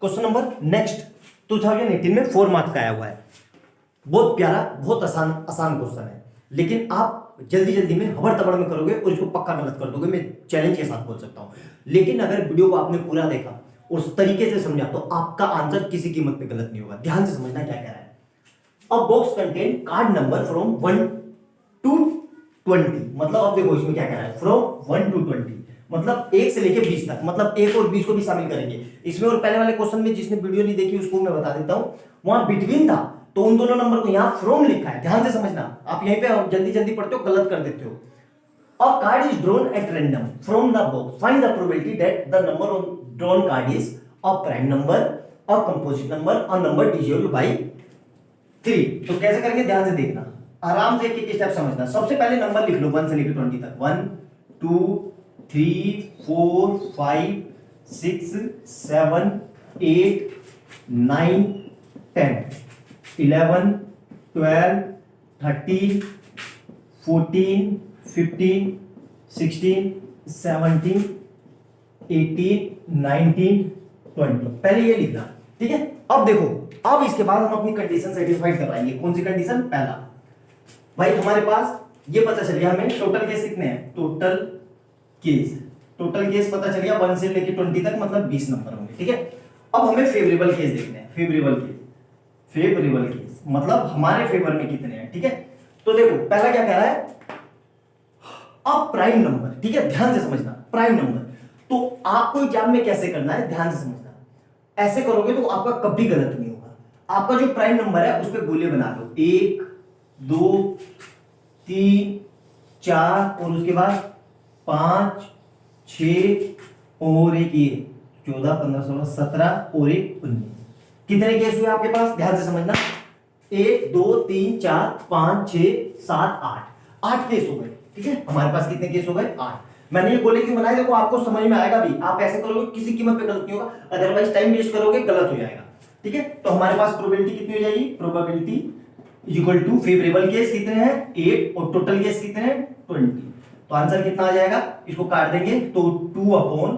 Question number next 2018 में 4 marks का आया हुआ है। बहुत प्यारा, बहुत आसान आसान क्वेश्चन है, लेकिन आप जल्दी जल्दी में हबड़ तबड़ में करोगे और इसको पक्का गलत कर दोगे, मैं चैलेंज के साथ बोल सकता हूं। लेकिन अगर वीडियो को आपने पूरा देखा, उस तरीके से समझा, तो आपका आंसर किसी कीमत पे गलत नहीं होगा। ध्यान से समझना क्या कह रहा है। अ box contain card number from 1 to 20, मतलब अब देखो इसमें क्या कह रहा है, फ्रॉम 1 to 20 मतलब 1 से लेके 20 तक, मतलब 1 और 20 को भी शामिल करेंगे इसमें। और पहले वाले क्वेश्चन में जिसने वीडियो नहीं देखी उसको मैं बता देता हूं, वहां बिटवीन था, तो उन दोनों नंबर को यहां फ्रॉम लिखा है। ध्यान से समझना, आप यहीं पे जल्दी जल्दी पढ़ते हो, गलत कर देते हो। अ card is drawn at random from the box, find the probability that the number on drawn card is a prime number, a composite number, a number divisible by 3। तो कैसे करेंगे, ध्यान से देखना, आराम से एक एक स्टेप समझना। सबसे पहले नंबर लिख लो 1 से लेकर 20 तक, 1 2 3 4 5 6 7 8 9 10 11 12 13 14 15 16 17 18 19 20। पहले ये लिखना, ठीक है। अब देखो, अब इसके बाद हम अपनी कंडीशन सेटिस्फाइड करवाएंगे। कौन सी कंडीशन? पहला, भाई हमारे पास ये पता चल गया हमें टोटल केस कितने हैं, टोटल केस पता चल गया 1 से लेके 20 तक, मतलब 20 नंबर होंगे, ठीक है। अब हमें फेवरेबल केस देखने हैं। फेवरेबल केस मतलब हमारे फेवर में कितने हैं, ठीक है। तो देखो पहला क्या कह रहा है, अब प्राइम नंबर, ठीक है, ध्यान से समझना। प्राइम नंबर तो आपको एग्जाम में कैसे करना है, ध्यान से समझना। ऐसे करोगे तो आपका कभी गलत नहीं होगा। आपका जो प्राइम नंबर है उस पर गोले बना लो, 1 2 3 4 और उसके बाद 5 6 और एक ये 14 15 16 17 और एक 19। कितने केस हुए आपके पास, ध्यान से समझना। 1 2 3 4 5 6 7 8 केस हो गए, ठीक है। हमारे पास कितने केस हो गए, 8। मैंने ये गोले क्यों बनाए, देखो आपको समझ में आएगा भी। आप ऐसे करोगे किसी कीमत पे गलत नहीं होगा, अदरवाइज टाइम वेस्ट करोगे गलत हो जाएगा, ठीक है। तो हमारे पास प्रोबेबिलिटी कितनी हो जाएगी, probability is equal to favourable case कितने हैं 8 और टोटल केस कितने हैं 20। तो आंसर कितना आ जाएगा, इसको काट देंगे तो 2 अपॉन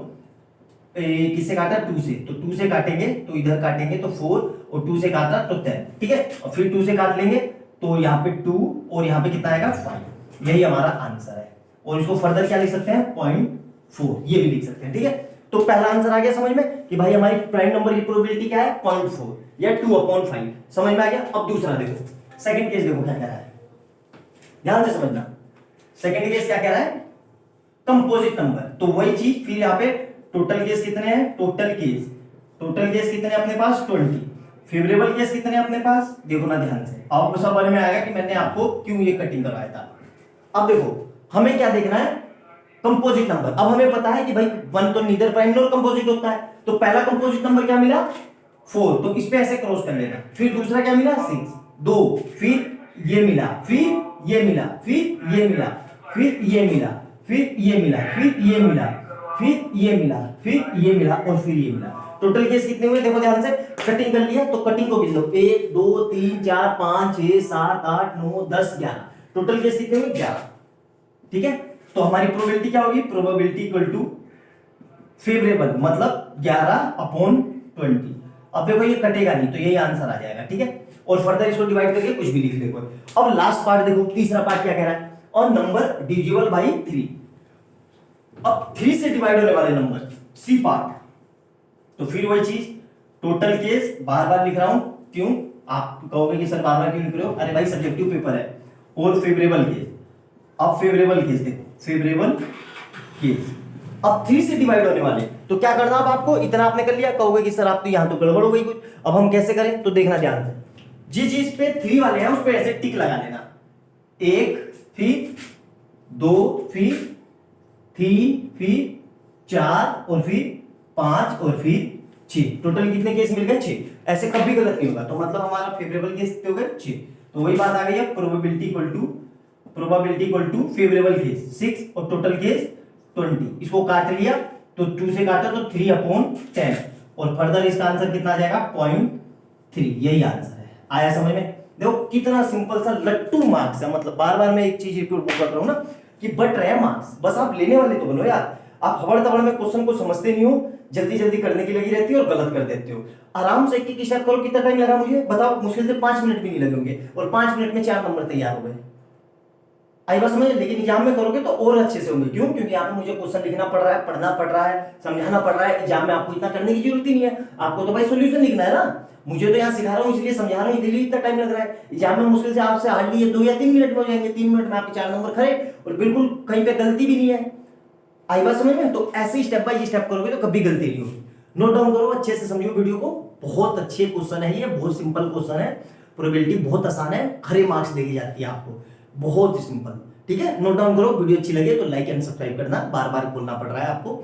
किससे काटा, 2 से, तो 2 से काटेंगे तो इधर काटेंगे तो 4 और 2 से काटा तो 10, ठीक है। और फिर 2 से काट लेंगे तो यहाँ पे 2 और यहाँ पे कितना आएगा 5। यही हमारा आंसर है। और इसको फर्दर क्या लिख सकते हैं, 0.4, ये भी लिख सकते हैं, ठीक है। तो पहला आंसर आ गया समझ में कि भाई हमारी प्राइम नंबर की प्रोबेबिलिटी क्या है 0.4 या 2/5, समझ में आ गया। अब दूसरा देखो, सेकंड केस देखो क्या कह रहा है, ध्यान से समझना। सेकंड केस क्या कह रहा है, कंपोजिट नंबर। तो वही चीज फिर यहाँ पे टोटल केस कितने हैं, टोटल केस कितने अपने पास 20। फेवरेबल केस कितने अपने पास, देखो ना ध्यान से, आपको समझ में आएगा कि मैंने आपको क्यों ये कटिंग करवाया था। अब देखो हमें क्या देखना है, कंपोजिट नंबर। अब हमें पता है कि भाई 1 तो नीदर प्राइम नॉर कंपोजिट होता है, तो पहला कंपोजिट नंबर क्या मिला 4, तो इस पे ऐसे क्रॉस कर लेना। फिर दूसरा क्या मिला 6 2, फिर ये मिला, फिर ये मिला, फिर ये मिला, फिर ये मिला, फिर ये मिला, फिर ये मिला, फिर ये मिला, फिर ये मिला और फिर ये मिला। टोटल केस कितने हुए, देखो ध्यान से, कटिंग कर लिया तो कटिंग को गिन लो, 1 2 3 4 5 6 7 8 9 10 11। टोटल केस कितने हुए 11, ठीक है। तो हमारी प्रोबेबिलिटी क्या होगी, प्रोबेबिलिटी इक्वल टू फेवरेबल मतलब 11/20। अब देखो ये कटेगा नहीं, तो यही आंसर आ जाएगा, ठीक है। और फर्दर इसको डिवाइड करके कुछ भी लिख देखो। अब लास्ट पार्ट देखो, तीसरा पार्ट क्या कह रहा है, और नंबर डिविजिबल बाय 3। अब 3 से डिवाइड होने वाले नंबर, सी पार्ट, तो फिर वही चीज, टोटल केस बार बार लिख रहा हूं, क्यों आप कहोगे कि सर बार बार क्यों लिख रहे हो, अरे भाई सब्जेक्टिव पेपर है। और फेवरेबल केस, अब फेवरेबल केस देखो, फेवरेबल केस अब 3 से डिवाइड होने वाले, तो क्या करना अब आपको, इतना आपने कर लिया, कहोगे कि सर आप तो यहां तो गड़बड़ हो गई कुछ। अब हम कैसे करें, तो देखना ध्यान से, जिस चीज पे 3 वाले हैं उस पे ऐसे टिक लगा लेना, 1 फिर 2 फिर 3 फिर 4 और फिर 5 और फिर 6। टोटल कितने केस मिल गए 6। ऐसे कभी गलत नहीं होगा, तो मतलब हमारा फेवरेबल केस कितने हो गए 6। तो वही बात आ गई है, probability equal to favourable case 6 और टोटल केस 20। इसको काट लिया तो 2 से काटा तो 3/10 और फर्दर इसका आंसर कितना आ जाएगा 0.3। यही आंसर है, आया समझ में। देखो कितना सिंपल सा लट्टू मार्क्स है, मतलब बार बार मैं एक चीज रिपीट कर रहा हूं ना कि बट रहे मार्क्स, बस आप लेने वाले तो बनो यार। आप हबड़ तबड़ में क्वेश्चन को समझते नहीं हो, जल्दी जल्दी करने की लगी रहती है और गलत कर देते हो। आराम से एक स्टेप करो, कितना टाइम लगा मुझे बताओ? मुश्किल से 5 मिनट भी नहीं लगेंगे और 5 मिनट में 4 नंबर तैयार हो गए। आई बात समझ? लेकिन एग्जाम में करोगे तो और अच्छे से होंगे। क्यों? क्योंकि यहाँ पे मुझे क्वेश्चन लिखना पड़ रहा है, पढ़ना पड़ रहा है, समझाना पड़ रहा है। एग्जाम में आपको इतना करने की जरूरत ही नहीं है, आपको तो भाई सोल्यूशन लिखना है ना। मुझे तो यहाँ सिखा रहा हूँ इसलिए, समझा रहा हूँ इसलिए इतना टाइम लग रहा है। एग्जाम में मुश्किल से आपसे हार्डली 2 या 3 मिनट में हो जाएंगे। 3 मिनट में आपके 4 नंबर खड़े और बिल्कुल कहीं पे गलती भी नहीं है। आई बात समझ में? तो ऐसे स्टेप बाय स्टेप करोगे तो कभी गलती नहीं होगी। नोट डाउन करो, अच्छे से समझो वीडियो को। बहुत अच्छे क्वेश्चन है ये, बहुत सिंपल क्वेश्चन है। प्रोबेबिलिटी बहुत आसान है, खरे मार्क्स देगी जाती है आपको, बहुत ही सिंपल। ठीक है, नोट डाउन करो। वीडियो अच्छी लगे तो लाइक एंड सब्सक्राइब करना, बार बार बोलना पड़ रहा है आपको।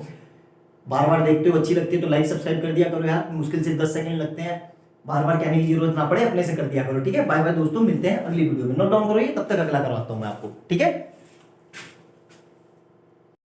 बार बार देखते हो, अच्छी लगती है तो लाइक सब्सक्राइब कर दिया करो यार, मुश्किल से 10 सेकंड लगते हैं, बार बार कहने की जरूरत ना पड़े, अपने से कर दिया करो। ठीक है, बाय बाय दोस्तों, मिलते हैं अगली वीडियो में। नोट डाउन करो ये, तब तक अगला करवाता हूं मैं आपको। ठीक है।